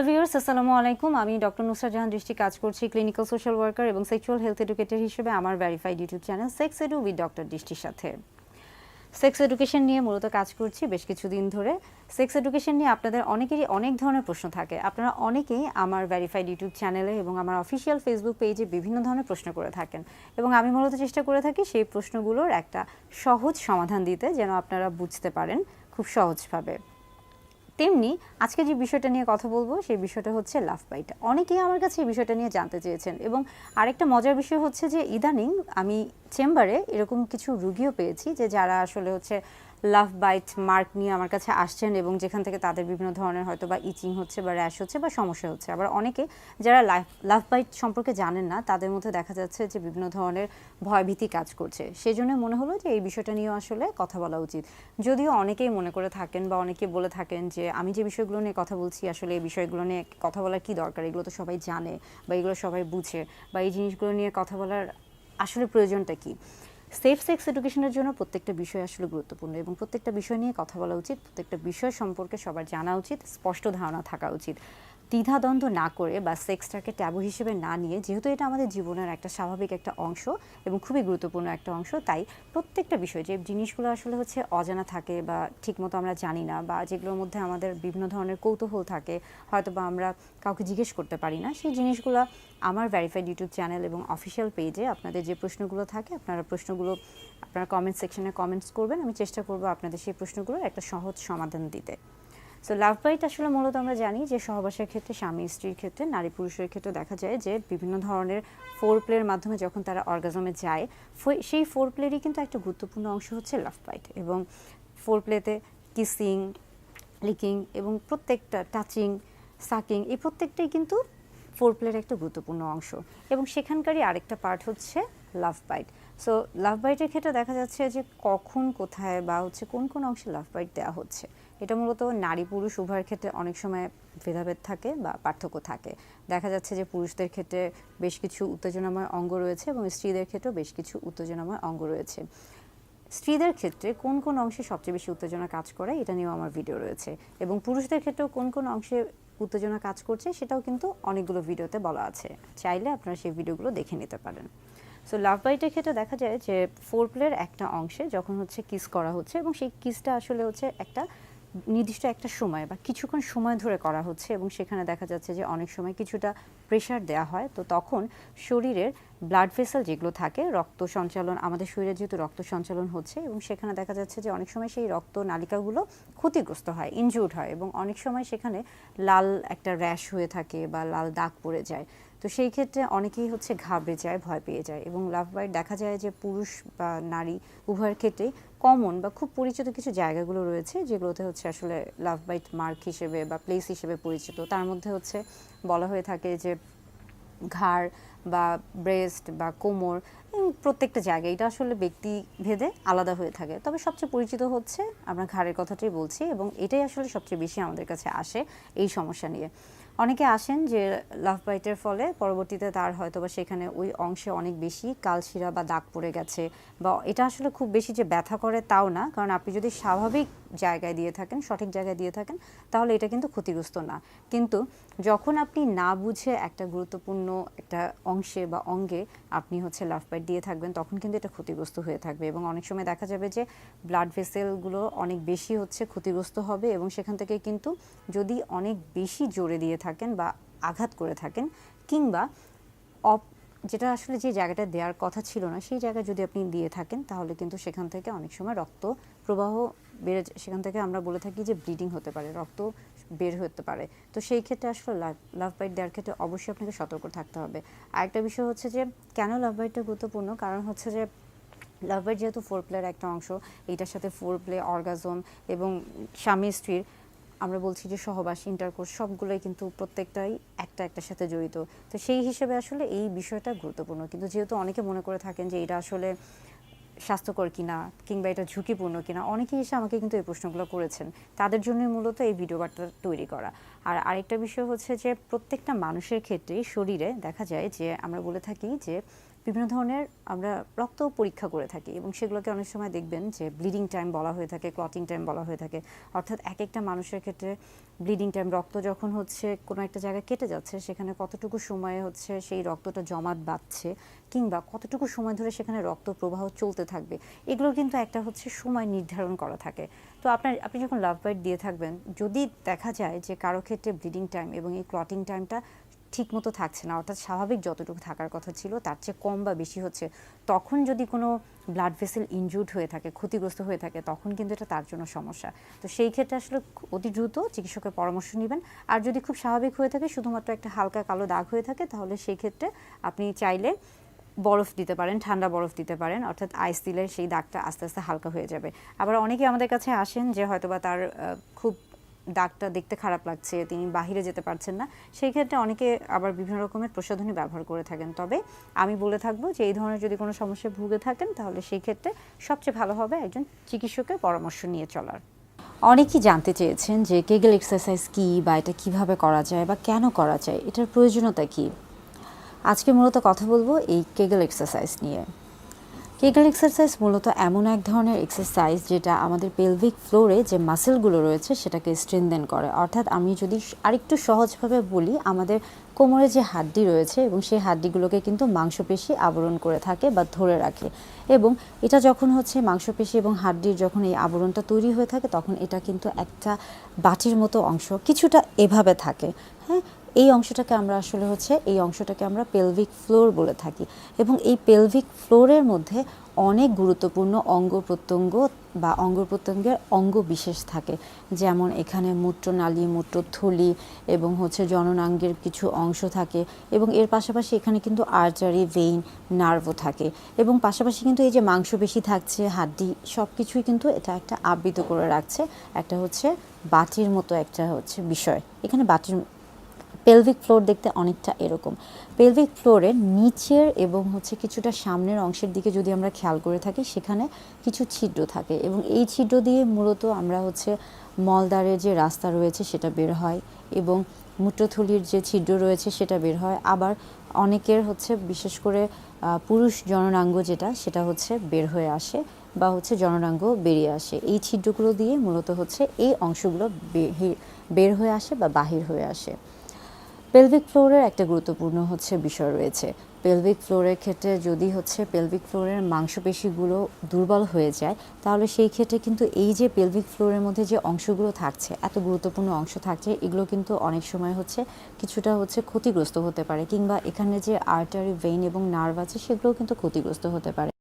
Viewers আসসালামু আলাইকুম। আমি ডক্টর নুসরাত জাহান দৃষ্টি কাজ করছি ক্লিনিক্যাল সোশ্যাল ওয়ার্কার এবং সেক্সুয়াল হেলথ এডুকেটর হিসেবে আমার verified YouTube channel sex edu with doctor দৃষ্টির সাথে। সেক্স এডুকেশন নিয়ে মূলত কাজ করছি বেশ কিছুদিন ধরে। সেক্স এডুকেশন নিয়ে আপনাদের অনেকেরই অনেক ধরনের প্রশ্ন থাকে। আপনারা অনেকেই আমার ভেরিফাইড ইউটিউব চ্যানেলে এবং আমার অফিসিয়াল ফেসবুক পেজে বিভিন্ন ধরনের প্রশ্ন করে থাকেন এবং আমি মূলত চেষ্টা করে থাকি সেই প্রশ্নগুলোর একটা সহজ সমাধান দিতে, যেন আপনারা বুঝতে পারেন খুব সহজভাবে। তেমনি আজকে যে বিষয়টা নিয়ে কথা বলবো সেই বিষয়টা হচ্ছে লাভ বাইট। অনেকেই আমার কাছে এই বিষয়টা নিয়ে জানতে চেয়েছেন এবং আরেকটা মজার বিষয় হচ্ছে যে ইদানিং আমি চেম্বারে এরকম কিছু রুগীও পেয়েছি যে যারা আসলে হচ্ছে লাভ বাইট মার্ক নিয়ে আমার কাছে আসছেন এবং যেখান থেকে তাদের বিভিন্ন ধরনের হয়তো বা ইচিং হচ্ছে বা র্যাশ হচ্ছে বা সমস্যা হচ্ছে। আবার অনেকে যারা লাভ বাইট সম্পর্কে জানেন না তাদের মধ্যে দেখা যাচ্ছে যে বিভিন্ন ধরনের ভয়ভীতি কাজ করছে। সেই জন্য মনে হলো যে এই বিষয়টা নিয়েও আসলে কথা বলা উচিত। যদিও অনেকেই মনে করে থাকেন বা অনেকে বলে থাকেন যে আমি যে বিষয়গুলো নিয়ে কথা বলছি আসলে এই বিষয়গুলো নিয়ে কথা বলার কি দরকার, এগুলো তো সবাই জানে বা এগুলো সবাই বুঝে, বা এই জিনিসগুলো নিয়ে কথা বলার আসলে প্রয়োজনটা কি। সেফ সেক্স এডুকেশনের জন্য প্রত্যেকটা বিষয় আসলে গুরুত্বপূর্ণ এবং প্রত্যেকটা বিষয় নিয়ে কথা বলা উচিত। প্রত্যেকটা বিষয় সম্পর্কে সবার জানা উচিত, স্পষ্ট ধারণা থাকা উচিত। দ্বিধাদ্বন্দ্ব না করে বা সেক্সটাকে ট্যাবু হিসেবে না নিয়ে, যেহেতু এটা আমাদের জীবনের একটা স্বাভাবিক একটা অংশ এবং খুবই গুরুত্বপূর্ণ একটা অংশ, তাই প্রত্যেকটা বিষয় যে জিনিসগুলো আসলে হচ্ছে অজানা থাকে বা ঠিকমতো আমরা জানি না বা যেগুলোর মধ্যে আমাদের বিভিন্ন ধরনের কৌতূহল থাকে, হয়তো বা আমরা কাউকে জিজ্ঞেস করতে পারি না, সেই জিনিসগুলো আমার ভেরিফাইড ইউটিউব চ্যানেল এবং অফিসিয়াল পেজে আপনাদের যে প্রশ্নগুলো থাকে আপনারা প্রশ্নগুলো আপনারা কমেন্ট সেকশনে কমেন্টস করবেন। আমি চেষ্টা করব আপনাদের সেই প্রশ্নগুলোর একটা সহজ সমাধান দিতে। সো লাভ বাইট আসলে মূলত আমরা জানি যে সহবাসের ক্ষেত্রে, স্বামী স্ত্রীর ক্ষেত্রে, নারী পুরুষের ক্ষেত্রে দেখা যায় যে বিভিন্ন ধরনের ফোর প্লের মাধ্যমে যখন তারা অর্গাজমে যায়, সেই ফোর প্লেরই কিন্তু একটা গুরুত্বপূর্ণ অংশ হচ্ছে লাভ বাইট। এবং ফোর প্লেতে কিসিং, লিকিং এবং প্রত্যেকটা টাচিং, সাকিং, এই প্রত্যেকটাই কিন্তু ফোর প্লের একটা গুরুত্বপূর্ণ অংশ এবং সেখানকারই আরেকটা পার্ট হচ্ছে লাভ বাইট। সো লাভ বাইটের ক্ষেত্রে দেখা যাচ্ছে যে কখন, কোথায় বা হচ্ছে কোন কোন অংশে লাভ বাইট দেওয়া হচ্ছে, এটা মূলত নারী পুরুষ উভয়ের ক্ষেত্রে অনেক সময় ভেদাভেদ থাকে বা পার্থক্য থাকে। দেখা যাচ্ছে যে পুরুষদের ক্ষেত্রে বেশ কিছু উত্তেজনাময় অঙ্গ রয়েছে এবং স্ত্রীদের ক্ষেত্রেও বেশ কিছু উত্তেজনাময় অঙ্গ রয়েছে। স্ত্রীদের ক্ষেত্রে কোন কোন অংশে সবচেয়ে বেশি উত্তেজনা কাজ করে এটা নিয়েও আমার ভিডিও রয়েছে এবং পুরুষদের ক্ষেত্রেও কোন কোন অংশে উত্তেজনা কাজ করছে সেটাও কিন্তু অনেকগুলো ভিডিওতে বলা আছে, চাইলে আপনারা সেই ভিডিওগুলো দেখে নিতে পারেন। সো লাভ বাইটের ক্ষেত্রে দেখা যায় যে ফোর প্লের একটা অংশে যখন হচ্ছে কিস করা হচ্ছে এবং সেই কিসটা আসলে হচ্ছে একটা নির্দিষ্ট একটা সময় বা কিছুক্ষণ সময় ধরে করা হচ্ছে এবং সেখানে দেখা যাচ্ছে যে অনেক সময় কিছুটা প্রেশার দেওয়া হয়, তো তখন শরীরের ব্লাড ভেসেল যেগুলো থাকে, রক্ত সঞ্চালন, আমাদের শরীরে যেহেতু রক্ত সঞ্চালন হচ্ছে এবং সেখানে দেখা যাচ্ছে যে অনেক সময় সেই রক্ত নালিকাগুলো ক্ষতিগ্রস্ত হয়, ইনজুর্ড হয় এবং অনেক সময় সেখানে লাল একটা র্যাশ হয়ে থাকে বা লাল দাগ পড়ে যায়। তো সেই ক্ষেত্রে অনেকেই হচ্ছে ঘাবড়ে যায়, ভয় পেয়ে যায় এবং লাভ বাইট দেখা যায় যে পুরুষ বা নারী উভয়ের ক্ষেত্রেই কমন বা খুব পরিচিত কিছু জায়গাগুলো রয়েছে যেগুলোতে হচ্ছে আসলে লাভ বাইট মার্ক হিসেবে বা প্লেস হিসেবে পরিচিত। তার মধ্যে হচ্ছে বলা হয়ে থাকে যে ঘাড় বা ব্রেস্ট বা কোমর, প্রত্যেকটা জায়গায় এটা আসলে ব্যক্তি ভেদে আলাদা হয়ে থাকে। তবে সবচেয়ে পরিচিত হচ্ছে আমরা ঘাড়ের কথাটাই বলছি এবং এটাই আসলে সবচেয়ে বেশি আমাদের কাছে আসে এই সমস্যা নিয়ে। অনেকে আসেন যে লাভ বাইটের ফলে পরবর্তীতে তার হয়তো বা সেখানে ওই অংশে অনেক বেশি কালশিরা বা দাগ পড়ে গেছে, বা এটা আসলে খুব বেশি যে ব্যথা করে তাও না, কারণ আপনি যদি স্বাভাবিক জায়গায় দিয়ে থাকেন, সঠিক জায়গায় দিয়ে থাকেন, তাহলে এটা কিন্তু ক্ষতিগ্রস্ত না। কিন্তু যখন আপনি না বুঝে একটা গুরুত্বপূর্ণ একটা অংশে বা অঙ্গে আপনি হচ্ছে লাভ বাইট দিয়ে থাকবেন, তখন কিন্তু এটা ক্ষতিগ্রস্ত হয়ে থাকবে এবং অনেক সময় দেখা যাবে যে ব্লাড ভেসেলগুলো অনেক বেশি হচ্ছে ক্ষতিগ্রস্ত হবে এবং সেখান থেকে কিন্তু যদি অনেক বেশি জোরে দিয়ে থাকেন বা আঘাত করে থাকেন, কিংবা যেটা আসলে যে জায়গাটা দেওয়ার কথা ছিল না সেই জায়গায় যদি আপনি দিয়ে থাকেন, তাহলে কিন্তু সেখান থেকে অনেক সময় রক্ত প্রবাহ বেড়ে, সেখান থেকে আমরা বলে থাকি যে ব্লিডিং হতে পারে, রক্ত বের হতে পারে। তো সেই ক্ষেত্রে আসলে লাভ বাইট দেওয়ার ক্ষেত্রে অবশ্যই আপনাকে সতর্ক থাকতে হবে। আরেকটা বিষয় হচ্ছে যে কেন লাভ বাইটটা গুরুত্বপূর্ণ, কারণ হচ্ছে যে লাভ বাইট যেহেতু ফোর প্লের একটা অংশ, এইটার সাথে ফোর প্লে, অর্গাজম এবং স্বামী স্ত্রীর আমরা বলছি যে সহবাস, ইন্টারকোর্স, সবগুলোই কিন্তু প্রত্যেকটাই একটা একটার সাথে জড়িত। তো সেই হিসেবে আসলে এই বিষয়টা গুরুত্বপূর্ণ। কিন্তু যেহেতু অনেকে মনে করে থাকেন যে এটা আসলে স্বাস্থ্যকর কিনা কিংবা এটা ঝুঁকিপূর্ণ কিনা, অনেকেই এসে আমাকে কিন্তু এই প্রশ্নগুলো করেছেন, তাদের জন্যই মূলত এই ভিডিও বার্তা তৈরি করা। আর আরেকটা বিষয় হচ্ছে যে প্রত্যেকটা মানুষের ক্ষেত্রেই শরীরে দেখা যায় যে আমরা বলে থাকি যে বিভিন্ন ধরনের আমরা রক্ত পরীক্ষা করে থাকি এবং সেগুলোকে অনেক সময় দেখবেন যে ব্লিডিং টাইম বলা হয়ে থাকে, ক্লটিং টাইম বলা হয়ে থাকে। অর্থাৎ এক একটা মানুষের ক্ষেত্রে ব্লিডিং টাইম, রক্ত যখন হচ্ছে কোনো একটা জায়গায় কেটে যাচ্ছে সেখানে কতটুকু সময়ে হচ্ছে সেই রক্তটা জমাট বাঁধছে কিংবা কতটুকু সময় ধরে সেখানে রক্ত প্রবাহ চলতে থাকবে, এগুলোর কিন্তু একটা হচ্ছে সময় নির্ধারণ করা থাকে। তো আপনি যখন লাভ বাইট দিয়ে থাকবেন, যদি দেখা যায় যে কারো ক্ষেত্রে ব্লিডিং টাইম এবং এই ক্লটিং টাইমটা ঠিক মতো থাকছে না, অর্থাৎ স্বাভাবিক যতটুকু থাকার কথা ছিল তার চেয়ে কম বা বেশি হচ্ছে, তখন যদি কোনো ব্লাড ভেসেল ইনজুর্ড হয়ে থাকে, ক্ষতিগ্রস্ত হয়ে থাকে, তখন কিন্তু এটা তার জন্য সমস্যা। তো সেই ক্ষেত্রে আসলে অতি দ্রুত চিকিৎসকের পরামর্শ নেবেন। আর যদি খুব স্বাভাবিক হয়ে থাকে, শুধুমাত্র একটা হালকা কালো দাগ হয়ে থাকে, তাহলে সেই ক্ষেত্রে আপনি চাইলে বরফ দিতে পারেন, ঠান্ডা বরফ দিতে পারেন, অর্থাৎ আইস দিলে সেই দাগটা আস্তে আস্তে হালকা হয়ে যাবে। আবার অনেকে আমাদের কাছে আসেন যে হয়তোবা তার খুব দাগটা দেখতে খারাপ লাগছে, তিনি বাহিরে যেতে পারছেন না, সেই ক্ষেত্রে অনেকে আবার বিভিন্ন রকমের প্রসাধনী ব্যবহার করে থাকেন। তবে আমি বলে থাকবো যে এই ধরনের যদি কোনো সমস্যায় ভুগে থাকেন, তাহলে সেই ক্ষেত্রে সবচেয়ে ভালো হবে একজন চিকিৎসকের পরামর্শ নিয়ে চলার। অনেকেই জানতে চেয়েছেন যে কেগেল এক্সারসাইজ কী, বা এটা কীভাবে করা যায় বা কেন করা যায়, এটার প্রয়োজনীয়তা কী। আজকে মূলত কথা বলবো এই কেগেল এক্সারসাইজ নিয়ে। কেগেল এক্সারসাইজ মূলত এমন এক ধরনের এক্সারসাইজ যেটা আমাদের পেলভিক ফ্লোরে যে মাসেলগুলো রয়েছে সেটাকে স্ট্রেনদেন করে। অর্থাৎ আমি যদি আরেকটু সহজভাবে বলি, আমাদের কোমরে যে হাড্ডি রয়েছে এবং সেই হাড্ডিগুলোকে কিন্তু মাংসপেশি আবরণ করে থাকে বা ধরে রাখে, এবং এটা যখন হচ্ছে মাংসপেশি এবং হাড্ডির যখন এই আবরণটা তৈরি হয়ে থাকে, তখন এটা কিন্তু একটা বাটির মতো অংশ কিছুটা এভাবে থাকে। হ্যাঁ, এই অংশটাকে আমরা পেলভিক ফ্লোর বলে থাকি। এবং এই পেলভিক ফ্লোরের মধ্যে অনেক গুরুত্বপূর্ণ অঙ্গ প্রত্যঙ্গ বা অঙ্গ প্রত্যঙ্গের অঙ্গ বিশেষ থাকে, যেমন এখানে মূত্রনালী, মূত্রথলি এবং হচ্ছে জননাঙ্গের কিছু অংশ থাকে, এবং এর পাশাপাশি এখানে কিন্তু আর্টারি, ভেইন, নার্ভও থাকে, এবং পাশাপাশি কিন্তু এই যে মাংসপেশি থাকছে, হাড্ডি, সব কিছুই কিন্তু এটা একটা আবৃত করে রাখছে একটা হচ্ছে বাটির মতো একটা হচ্ছে বিষয়। এখানে বাটির পেলভিক ফ্লোর দেখতে অনেকটা এরকম। পেলভিক ফ্লোরের নিচের এবং হচ্ছে কিছুটা সামনের অংশের দিকে যদি আমরা খেয়াল করে থাকি, সেখানে কিছু ছিদ্র থাকে, এবং এই ছিদ্র দিয়ে মূলত আমরা হচ্ছে মলদ্বারের যে রাস্তা রয়েছে সেটা বের হয়, এবং মূত্রথলির যে ছিদ্র রয়েছে সেটা বের হয়। আবার অনেকের হচ্ছে বিশেষ করে পুরুষ জননাঙ্গ সেটা হচ্ছে বের হয়ে আসে বা হচ্ছে জননাঙ্গ বেরিয়ে আসে। এই ছিদ্রগুলো দিয়ে মূলত হচ্ছে এই অংশগুলো বের হয়ে আসে বা বাহির হয়ে আসে। পেলভিক ফ্লোরের একটা গুরুত্বপূর্ণ হচ্ছে বিষয় রয়েছে। পেলভিক ফ্লোরের ক্ষেত্রে যদি হচ্ছে পেলভিক ফ্লোরের মাংসপেশিগুলো দুর্বল হয়ে যায়, তাহলে সেই ক্ষেত্রে কিন্তু এই যে পেলভিক ফ্লোরের মধ্যে যে অংশগুলো থাকছে, এত গুরুত্বপূর্ণ অংশ থাকছে, এগুলো কিন্তু অনেক সময় হচ্ছে কিছুটা হচ্ছে ক্ষতিগ্রস্ত হতে পারে, কিংবা এখানে যে আর্টারি, ভেইন এবং নার্ভ আছে সেগুলোও কিন্তু ক্ষতিগ্রস্ত হতে পারে।